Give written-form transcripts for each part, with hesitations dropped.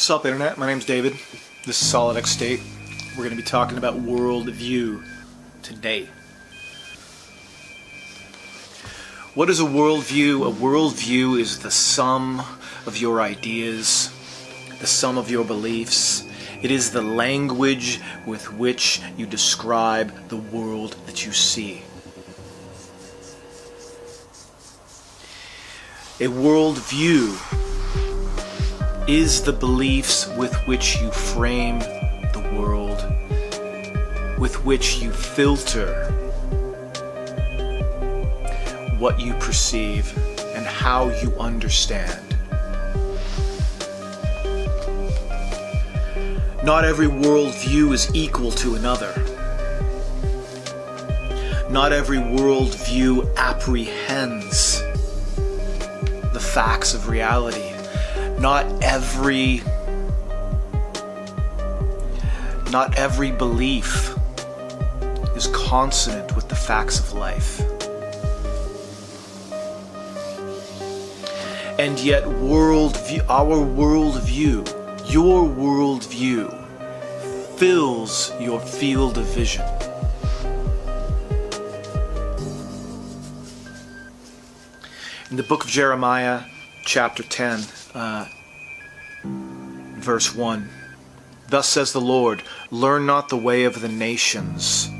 What's up, Internet? My name's David. This is Solid X State. We're going to be talking about worldview today. What is a worldview? A worldview is the sum of your ideas, the sum of your beliefs. It is the language with which you describe the world that you see. A worldview is the beliefs with which you frame the world, with which you filter what you perceive and how you understand. Not every worldview is equal to another. Not every worldview apprehends the facts of reality. Not every belief is consonant with the facts of life. And yet our worldview, your worldview, fills your field of vision. In the book of Jeremiah, chapter 10, verse 1, "Thus says the Lord, learn not the way of the nations,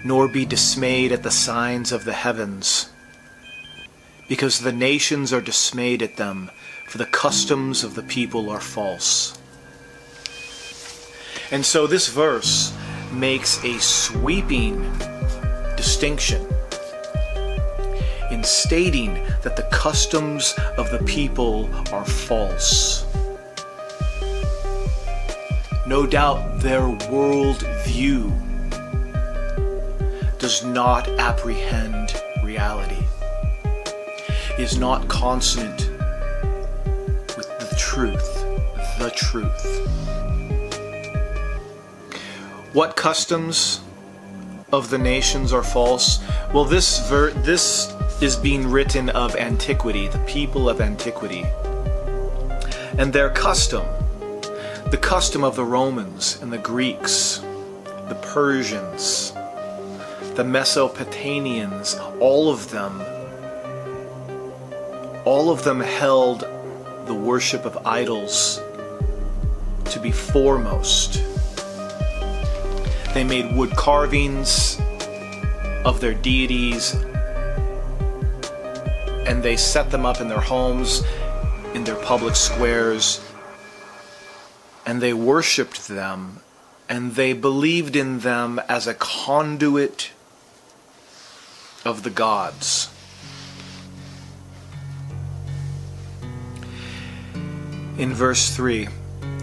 nor be dismayed at the signs of the heavens, because the nations are dismayed at them, for the customs of the people are false." And so this verse makes a sweeping distinction in stating that the customs of the people are false. No doubt their worldview does not apprehend reality, is not consonant with the truth. What customs of the nations are false? Well, this is being written of antiquity, the people of antiquity, and their custom, the custom of the Romans and the Greeks, the Persians, the Mesopotamians, all of them held the worship of idols to be foremost. They made wood carvings of their deities, and they set them up in their homes, in their public squares, and they worshipped them, and they believed in them as a conduit of the gods. In verse 3,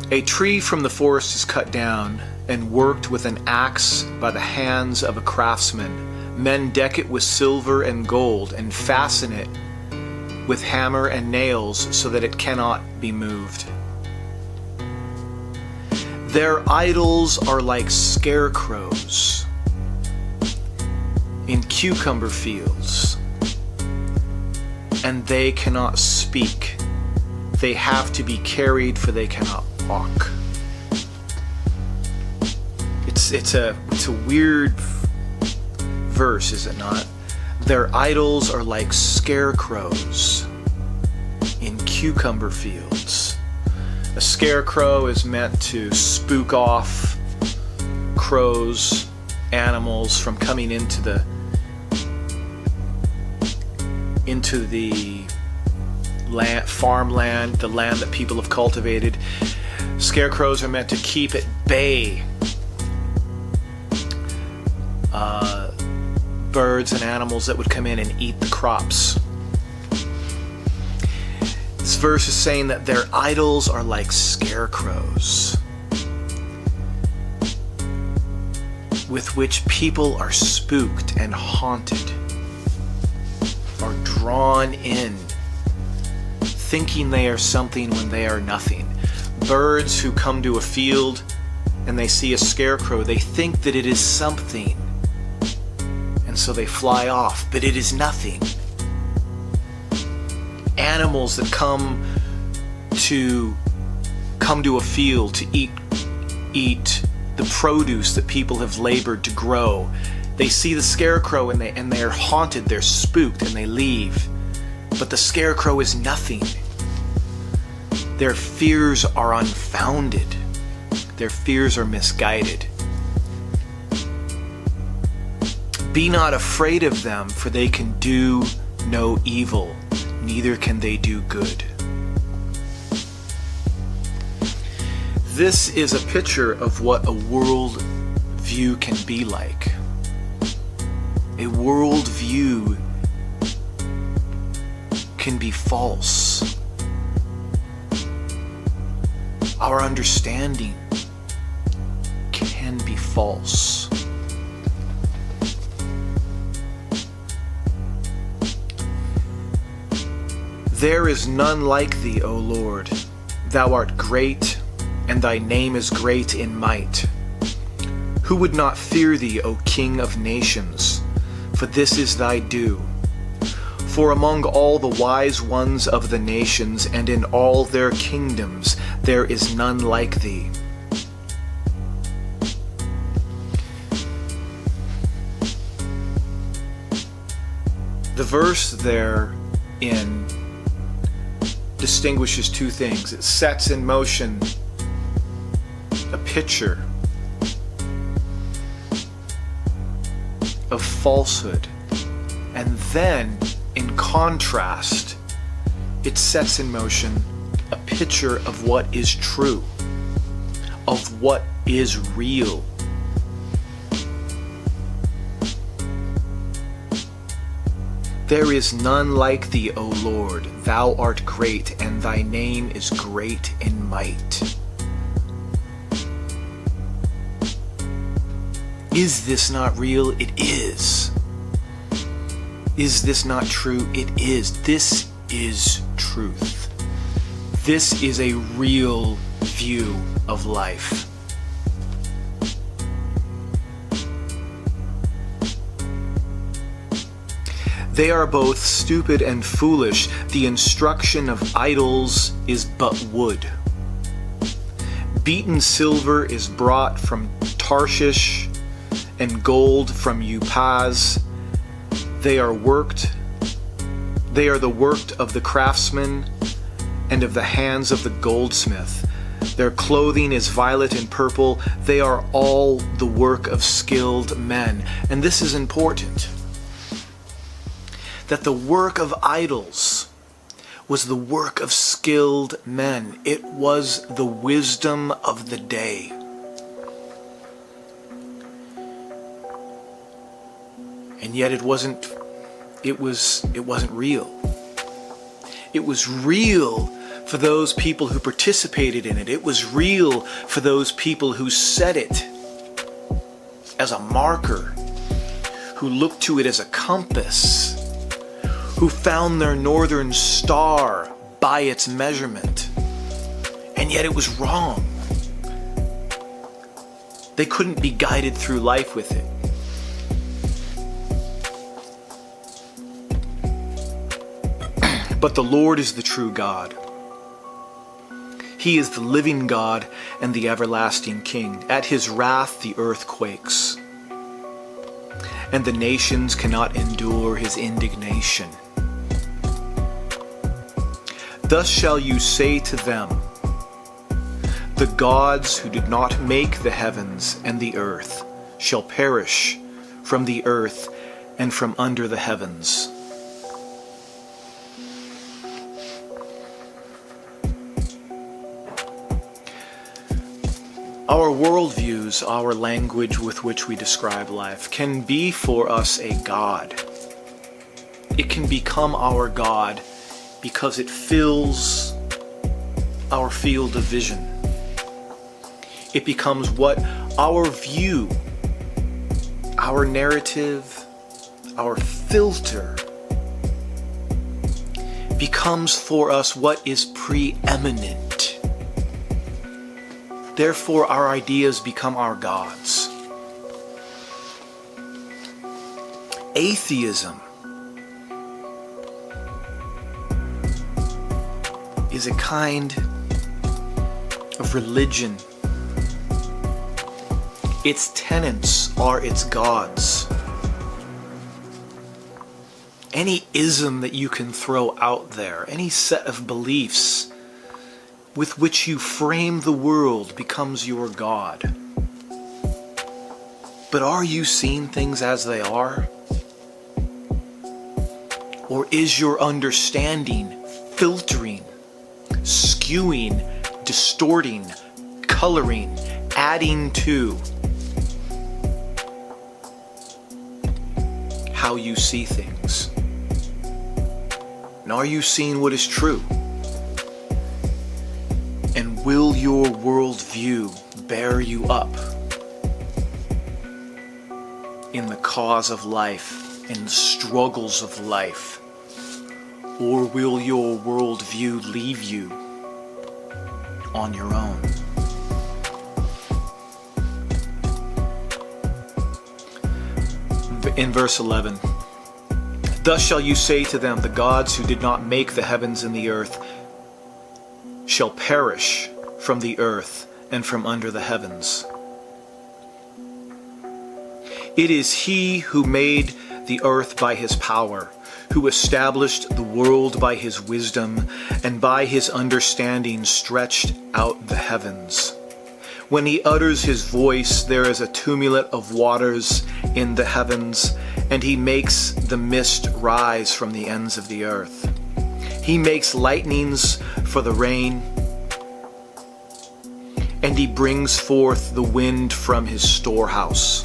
"A tree from the forest is cut down and worked with an axe by the hands of a craftsman. Men deck it with silver and gold and fasten it with hammer and nails so that it cannot be moved. Their idols are like scarecrows in cucumber fields, and they cannot speak. They have to be carried, for they cannot walk." It's a weird verse, is it not? Their idols are like scarecrows in cucumber fields. A scarecrow is meant to spook off crows, animals, from coming into the farmland, the land that people have cultivated. Scarecrows are meant to keep at bay birds and animals that would come in and eat the crops. This verse is saying that their idols are like scarecrows with which people are spooked and haunted, are drawn in, thinking they are something when they are nothing. Birds who come to a field and they see a scarecrow, they think that it is something, and so they fly off, but it is nothing. Animals that come to come to a field to eat the produce that people have labored to grow. They see the scarecrow and they are haunted, they're spooked, and they leave. But the scarecrow is nothing. Their fears are unfounded. Their fears are misguided. Be not afraid of them, for they can do no evil, neither can they do good. This is a picture of what a world view can be like. A world view can be false. Our understanding can be false. There is none like thee, O Lord. Thou art great, and thy name is great in might. Who would not fear thee, O King of nations? For this is thy due. For among all the wise ones of the nations, and in all their kingdoms, there is none like thee. The verse therein distinguishes two things. It sets in motion a picture of falsehood, and then in contrast it sets in motion a picture of what is true, of what is real. There is none like thee, O Lord. Thou art great, and thy name is great in might. Is this not real? It is. Is this not true? It is. This is truth. This is a real view of life. They are both stupid and foolish. The instruction of idols is but wood. Beaten silver is brought from Tarshish, and gold from Upaz. They are the work of the craftsman, and of the hands of the goldsmith. Their clothing is violet and purple. They are all the work of skilled men. And this is important, that the work of idols was the work of skilled men. It was the wisdom of the day. And yet it wasn't real. It was real for those people who participated in it. It was real for those people who set it as a marker, who looked to it as a compass, who found their northern star by its measurement. And yet it was wrong. They couldn't be guided through life with it. But the Lord is the true God. He is the living God and the everlasting King. At his wrath the earth quakes, and the nations cannot endure his indignation. Thus shall you say to them, the gods who did not make the heavens and the earth shall perish from the earth and from under the heavens. Our worldviews, our language with which we describe life, can be for us a God. It can become our God because it fills our field of vision. It becomes what our view, our narrative, our filter becomes for us what is preeminent. Therefore, our ideas become our gods. Atheism is a kind of religion. Its tenets are its gods. Any ism that you can throw out there, any set of beliefs with which you frame the world becomes your God. But are you seeing things as they are? Or is your understanding filtering, skewing, distorting, coloring, adding to how you see things? And are you seeing what is true? And will your worldview bear you up in the cause of life, in the struggles of life? Or will your worldview leave you on your own? In verse 11, thus shall you say to them, the gods who did not make the heavens and the earth shall perish from the earth and from under the heavens. It is he who made the earth by his power, who established the world by his wisdom, and by his understanding stretched out the heavens. When he utters his voice, there is a tumult of waters in the heavens, and he makes the mist rise from the ends of the earth. He makes lightnings for the rain, and he brings forth the wind from his storehouse.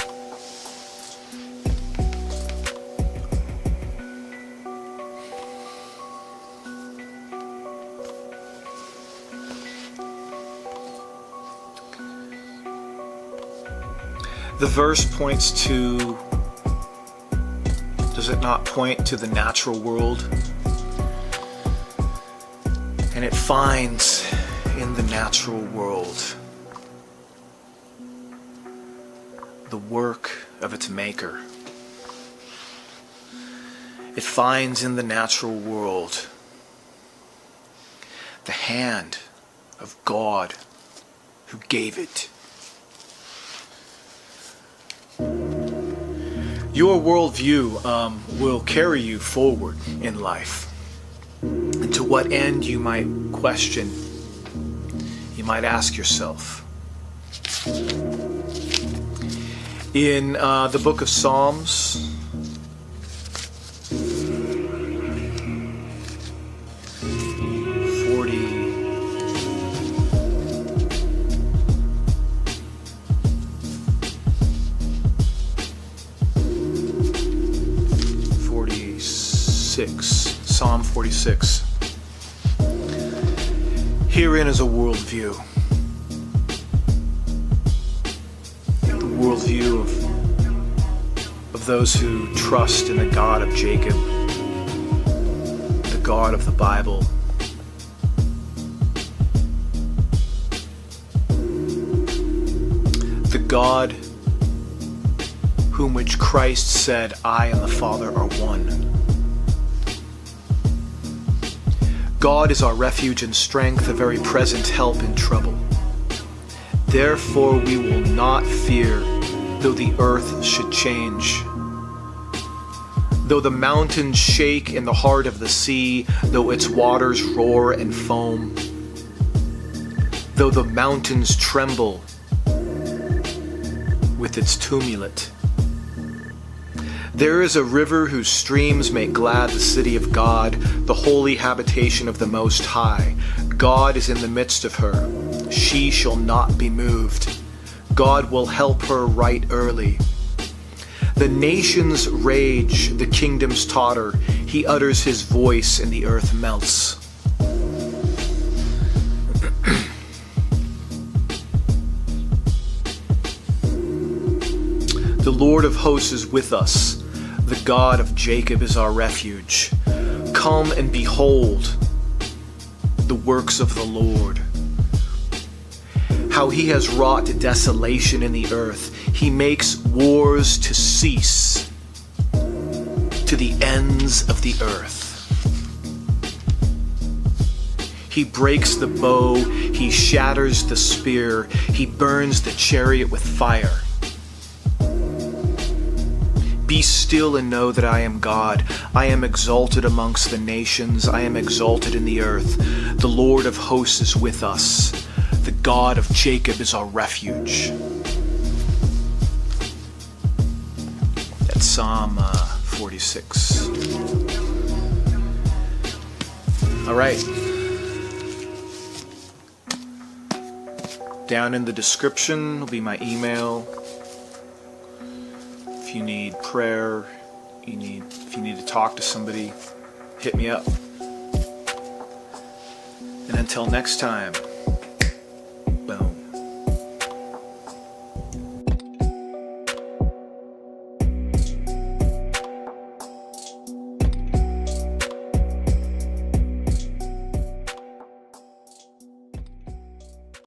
The verse points to, does it not point to the natural world? And it finds in the natural world the work of its maker. It finds in the natural world the hand of God who gave it. Your worldview will carry you forward in life. And to what end, you might question, you might ask yourself. In the book of Psalms, Psalm 46. Herein is a worldview. The worldview of those who trust in the God of Jacob, the God of the Bible. The God whom which Christ said, I and the Father are one. God is our refuge and strength, a very present help in trouble. Therefore we will not fear, though the earth should change, though the mountains shake in the heart of the sea, though its waters roar and foam, though the mountains tremble with its tumult. There is a river whose streams make glad the city of God, the holy habitation of the Most High. God is in the midst of her. She shall not be moved. God will help her right early. The nations rage, the kingdoms totter. He utters his voice and the earth melts. The Lord of hosts is with us. The God of Jacob is our refuge. Come and behold the works of the Lord. How he has wrought desolation in the earth. He makes wars to cease to the ends of the earth. He breaks the bow, he shatters the spear, he burns the chariot with fire. Be still and know that I am God. I am exalted amongst the nations, I am exalted in the earth. The Lord of hosts is with us. The God of Jacob is our refuge. That's Psalm 46. All right. Down in the description will be my email. If you need prayer, if you need to talk to somebody, hit me up. And until next time,